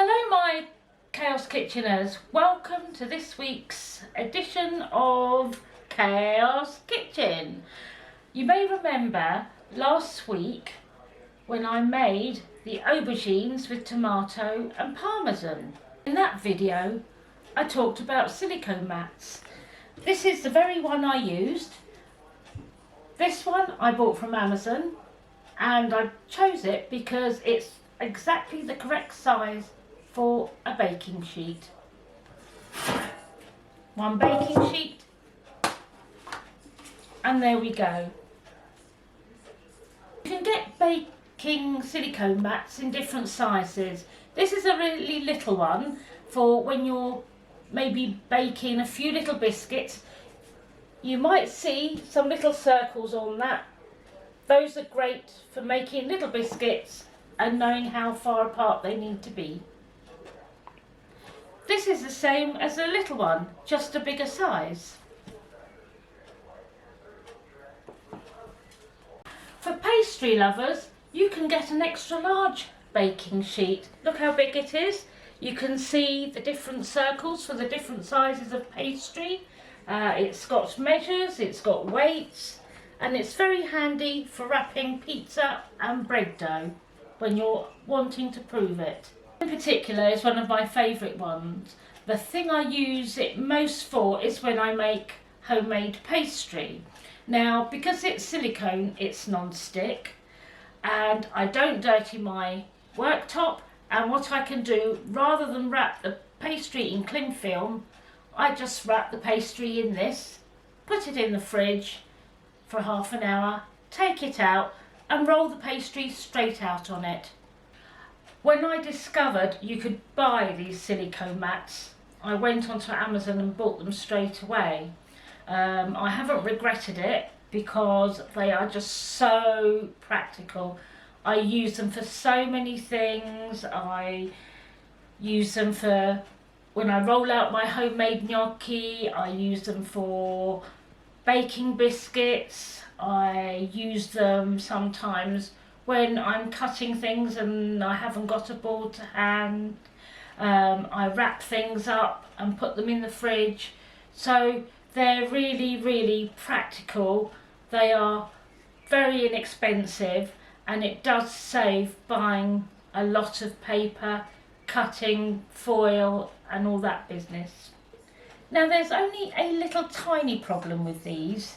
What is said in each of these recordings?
Hello my Chaos Kitcheners, welcome to this week's edition of Chaos Kitchen. You may remember last week when I made the aubergines with tomato and parmesan. In that video I talked about silicone mats. This is the very one I used. This one I bought from Amazon and I chose it because it's exactly the correct size for a baking sheet. One baking sheet, and there we go. You can get baking silicone mats in different sizes. This is a really little one for when you're maybe baking a few little biscuits. You might see some little circles on that. Those are great for making little biscuits and knowing how far apart they need to be. This is the same as the little one, just a bigger size. For pastry lovers, you can get an extra large baking sheet. Look how big it is. You can see the different circles for the different sizes of pastry. It's got measures, it's got weights, and it's very handy for wrapping pizza and bread dough when you're wanting to prove it. In particular is one of my favourite ones. The thing I use it most for is when I make homemade pastry. Now, because it's silicone, it's non-stick, and I don't dirty my worktop, and what I can do, rather than wrap the pastry in cling film, I just wrap the pastry in this, put it in the fridge for half an hour, take it out and roll the pastry straight out on it. When I discovered you could buy these silicone mats, I went onto Amazon and bought them straight away. I haven't regretted it because they are just so practical. I use them for so many things. I use them for when I roll out my homemade gnocchi. I use them for baking biscuits. I use them sometimes when I'm cutting things and I haven't got a board to hand. I wrap things up and put them in the fridge. So they're really practical. They are very inexpensive, and it does save buying a lot of paper, cutting, foil and all that business. Now there's only a little tiny problem with these.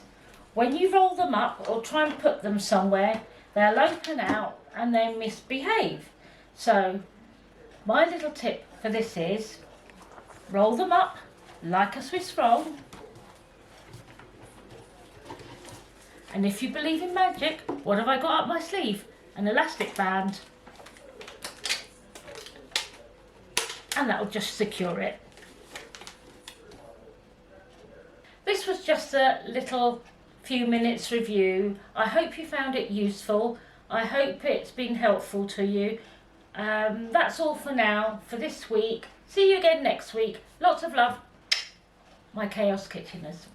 When you roll them up or try and put them somewhere, they'll open out and they misbehave. So my little tip for this is roll them up like a Swiss roll. And if you believe in magic, what have I got up my sleeve? An elastic band. And that will just secure it. This was just a little few minutes review. I hope you found it useful. I hope it's been helpful to you. That's all for now for this week. See you again next week. Lots of love, my Chaos Kitcheners.